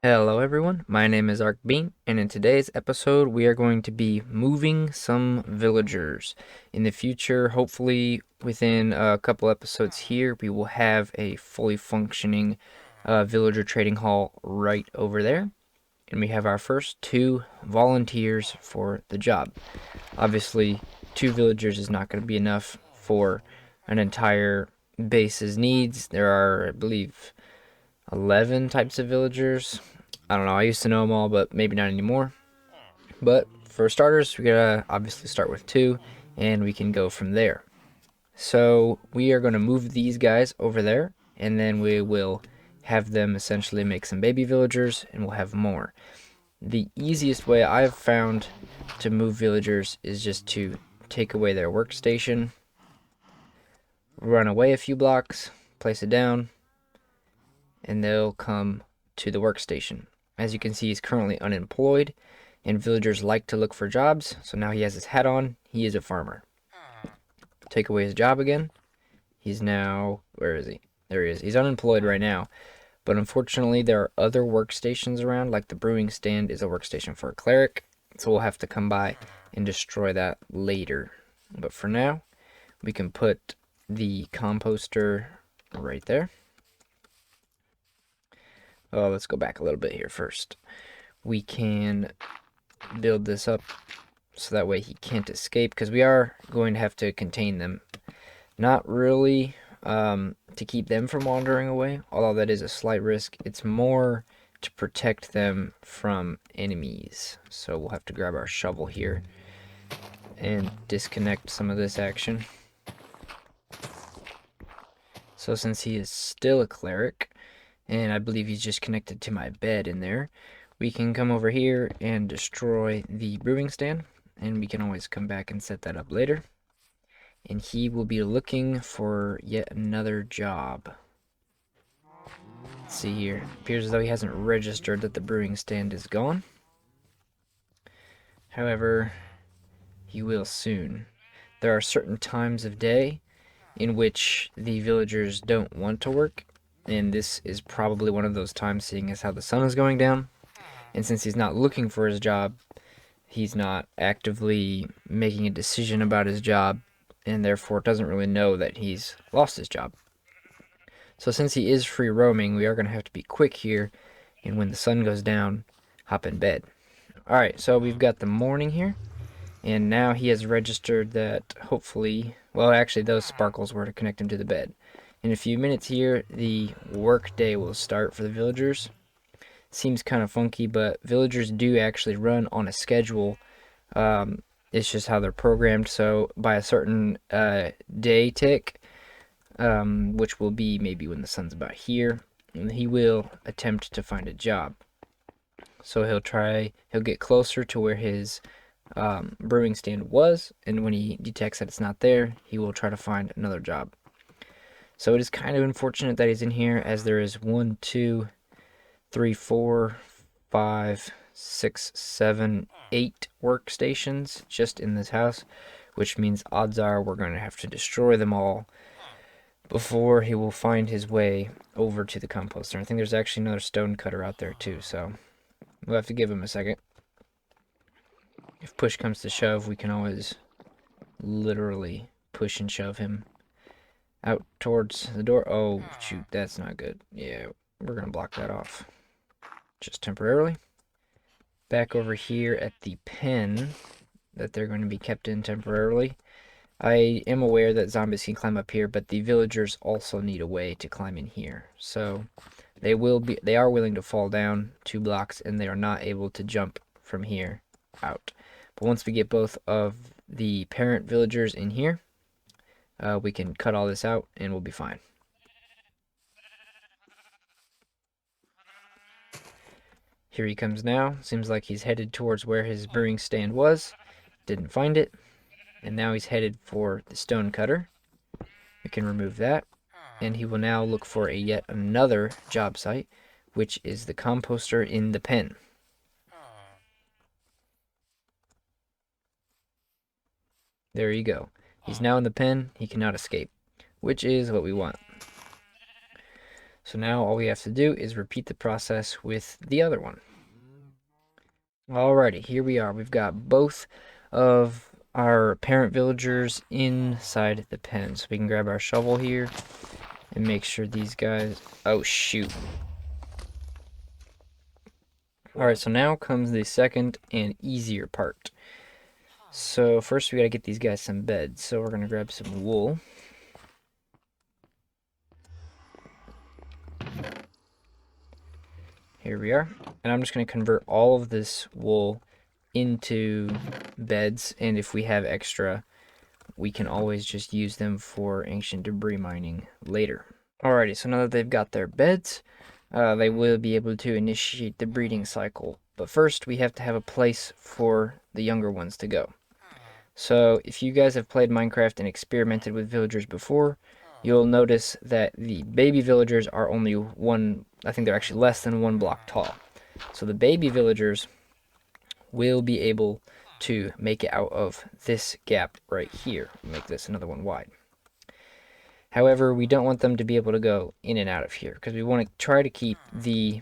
Hello everyone, my name is Bean, and in today's episode we are going to be moving some villagers. In the future, hopefully within a couple episodes here, we will have a fully functioning villager trading hall right over there. And we have our first two volunteers for the job. Obviously, two villagers is not going to be enough for an entire base's needs. There are, I believe, 11 types of villagers. I don't know, I used to know them all, but maybe not anymore. But for starters, we gotta obviously start with two, and we can go from there. So we are gonna move these guys over there, and then we will have them essentially make some baby villagers, and we'll have more. The easiest way I've found to move villagers is just to take away their workstation, run away a few blocks, place it down, and they'll come to the workstation. As you can see, he's currently unemployed, and villagers like to look for jobs, so now he has his hat on. He is a farmer. Take away his job again. He's now, where is he? There he is. He's unemployed right now, but unfortunately there are other workstations around, like the brewing stand is a workstation for a cleric, so we'll have to come by and destroy that later. But for now, we can put the composter right there. Oh, let's go back a little bit here first. We can build this up so that way he can't escape, because we are going to have to contain them. Not really to keep them from wandering away, although that is a slight risk. It's more to protect them from enemies. So we'll have to grab our shovel here and disconnect some of this action. So since he is still a cleric, and I believe he's just connected to my bed in there, we can come over here and destroy the brewing stand, and we can always come back and set that up later. And he will be looking for yet another job. Let's see here. Appears as though he hasn't registered that the brewing stand is gone. However, he will soon. There are certain times of day in which the villagers don't want to work, and this is probably one of those times, seeing as how the sun is going down. And since he's not looking for his job, he's not actively making a decision about his job, and therefore doesn't really know that he's lost his job. So since he is free roaming, we are going to have to be quick here, and when the sun goes down, hop in bed. Alright, so we've got the morning here, and now he has registered that hopefully, well actually those sparkles were to connect him to the bed. In a few minutes here, the work day will start for the villagers. Seems kind of funky, but villagers do actually run on a schedule. It's just how they're programmed. So by a certain day tick, which will be maybe when the sun's about here, and he will attempt to find a job. So he'll get closer to where his brewing stand was, and when he detects that it's not there, he will try to find another job. So it is kind of unfortunate that he's in here, as there is 1, 2, 3, 4, 5, 6, 7, 8 workstations just in this house, which means odds are we're going to have to destroy them all before he will find his way over to the composter. I think there's actually another stone cutter out there too, so we'll have to give him a second. If push comes to shove, we can always literally push and shove him out towards the door. Oh, shoot, that's not good. Yeah, we're going to block that off just temporarily. Back over here at the pen that they're going to be kept in temporarily. I am aware that zombies can climb up here, but the villagers also need a way to climb in here. So they are willing to fall down 2 blocks, and they are not able to jump from here out. But once we get both of the parent villagers in here, we can cut all this out and we'll be fine. Here he comes now. Seems like he's headed towards where his brewing stand was. Didn't find it. And now he's headed for the stone cutter. We can remove that. And he will now look for yet another job site, which is the composter in the pen. There you go. He's now in the pen. He cannot escape, which is what we want. So now all we have to do is repeat the process with the other one. Alrighty, here we are. We've got both of our parent villagers inside the pen. So we can grab our shovel here and make sure these guys... Oh, shoot. Alright, so now comes the second and easier part. So first we gotta get these guys some beds. So we're gonna grab some wool. Here we are. And I'm just gonna convert all of this wool into beds, and if we have extra, we can always just use them for ancient debris mining later. Alrighty, so now that they've got their beds, they will be able to initiate the breeding cycle. But first, we have to have a place for the younger ones to go. So if you guys have played Minecraft and experimented with villagers before, you'll notice that the baby villagers are only one, I think they're actually less than 1 block tall. So the baby villagers will be able to make it out of this gap right here. Make this another one wide. However, we don't want them to be able to go in and out of here because we want to try to keep the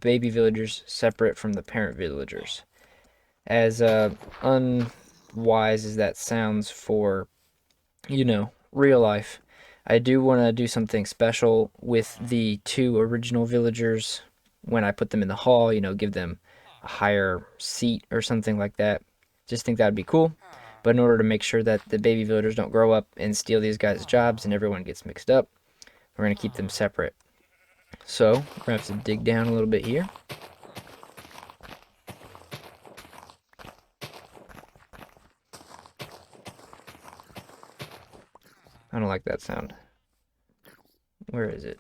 baby villagers separate from the parent villagers. As unwise as that sounds for, you know, real life, I do want to do something special with the 2 original villagers when I put them in the hall, you know, give them a higher seat or something like that. Just think that'd be cool. But in order to make sure that the baby villagers don't grow up and steal these guys' jobs and everyone gets mixed up, we're going to keep them separate. So, we're going to have to dig down a little bit here. I don't like that sound. Where is it?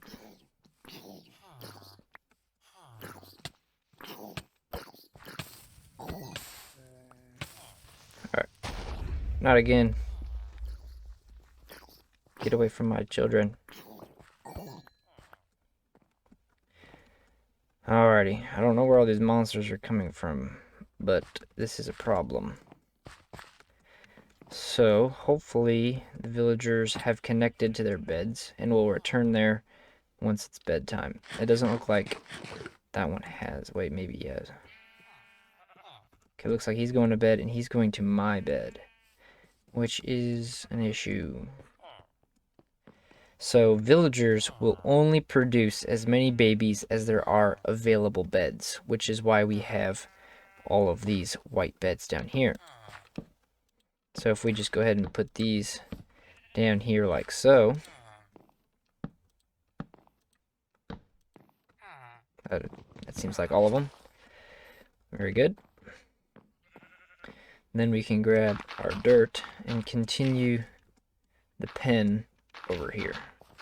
Alright. Not again. Get away from my children. Alrighty. I don't know where all these monsters are coming from, but this is a problem. So, hopefully, the villagers have connected to their beds and will return there once it's bedtime. It doesn't look like that one has. Wait, maybe he has. Okay, looks like he's going to bed and he's going to my bed, which is an issue. So, villagers will only produce as many babies as there are available beds, which is why we have all of these white beds down here. So, if we just go ahead and put these down here like so, that seems like all of them. Very good. Then we can grab our dirt and continue the pen over here.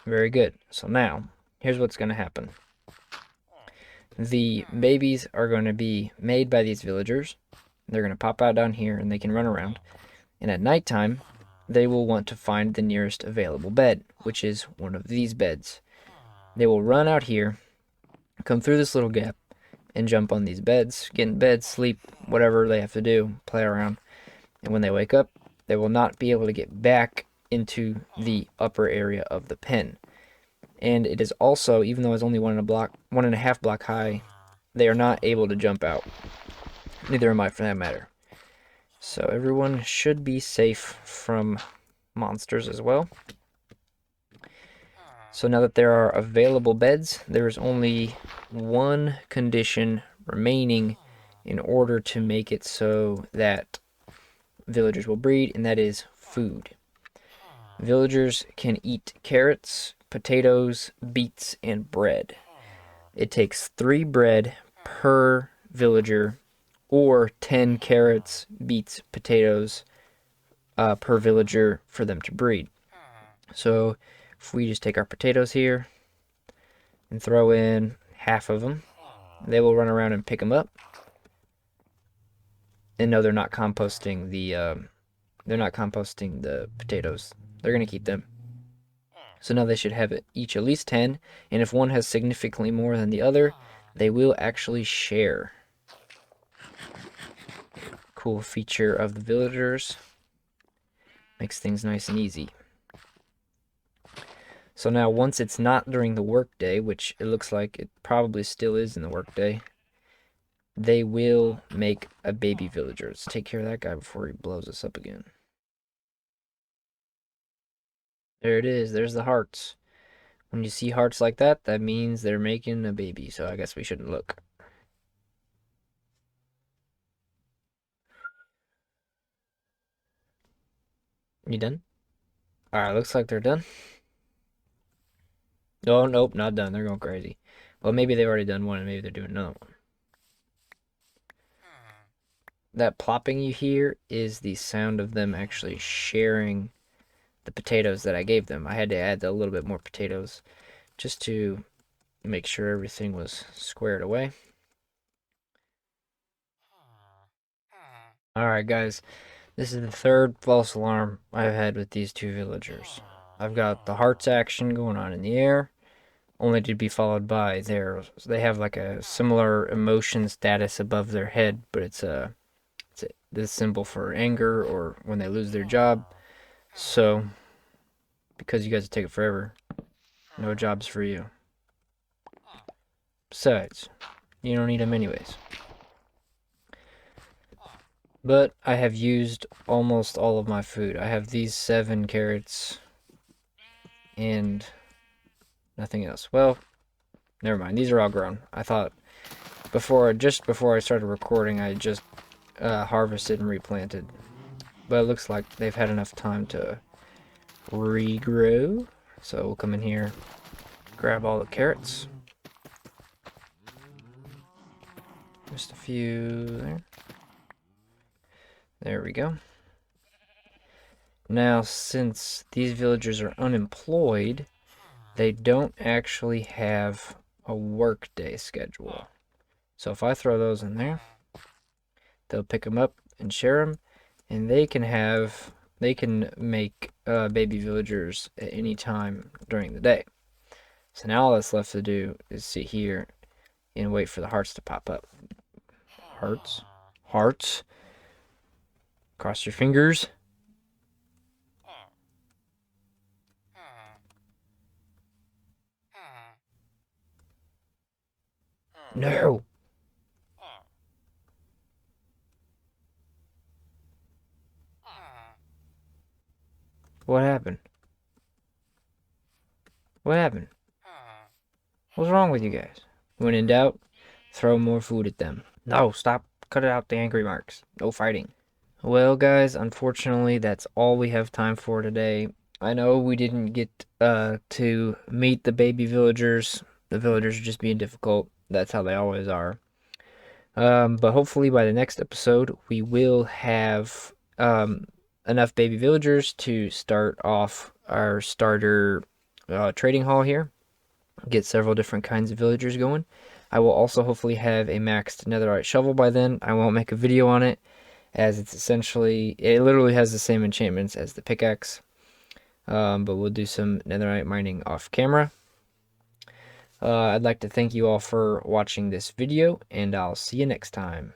Very good. So now, here's what's going to happen. The babies are going to be made by these villagers. They're going to pop out down here and they can run around. And at nighttime, they will want to find the nearest available bed, which is one of these beds. They will run out here, come through this little gap, and jump on these beds, get in bed, sleep, whatever they have to do, play around. And when they wake up, they will not be able to get back into the upper area of the pen. And it is also, even though it's only 1.5 block high, they are not able to jump out. Neither am I, for that matter. So everyone should be safe from monsters as well. So now that there are available beds, there is only one condition remaining in order to make it so that villagers will breed, and that is food. Villagers can eat carrots, potatoes, beets, and bread. It takes 3 bread per villager, or 10 carrots, beets, potatoes per villager for them to breed. So if we just take our potatoes here and throw in half of them, they will run around and pick them up. And no, they're not composting the potatoes. They're gonna keep them. So now they should have each at least 10, and if one has significantly more than the other, they will actually share. Cool feature of the villagers. Makes things nice and easy. So now once it's not during the workday, which it looks like it probably still is in the workday, they will make a baby villager. Let's take care of that guy before he blows us up again. There it is. There's the hearts. When you see hearts like that, that means they're making a baby. So I guess we shouldn't look. You done? Alright, looks like they're done. Oh, nope, not done. They're going crazy. Well, maybe they've already done one and maybe they're doing another one. That plopping you hear is the sound of them actually sharing the potatoes that I gave them. I had to add a little bit more potatoes just to make sure everything was squared away. Alright, guys. This is the third false alarm I've had with these two villagers. I've got the hearts action going on in the air, only to be followed by they have like a similar emotion status above their head, but it's this symbol for anger or when they lose their job. So, because you guys take it forever, no jobs for you. Besides, you don't need them anyways. But I have used almost all of my food. I have these 7 carrots and nothing else. Well, never mind. These are all grown. I thought just before I started recording, I just harvested and replanted. But it looks like they've had enough time to regrow. So we'll come in here, grab all the carrots. Just a few there. There we go. Now, since these villagers are unemployed, they don't actually have a workday schedule. So if I throw those in there, they'll pick them up and share them, and they can make baby villagers at any time during the day. So now all that's left to do is sit here and wait for the hearts to pop up. Hearts, hearts. Cross your fingers. No. What happened? What happened? What's wrong with you guys? When in doubt, throw more food at them. No, stop. Cut it out the angry marks. No fighting. Well, guys, unfortunately, that's all we have time for today. I know we didn't get to meet the baby villagers. The villagers are just being difficult. That's how they always are. But hopefully by the next episode, we will have enough baby villagers to start off our starter trading hall here. Get several different kinds of villagers going. I will also hopefully have a maxed netherite shovel by then. I won't make a video on it, as it literally has the same enchantments as the pickaxe. But we'll do some netherite mining off camera. I'd like to thank you all for watching this video, and I'll see you next time.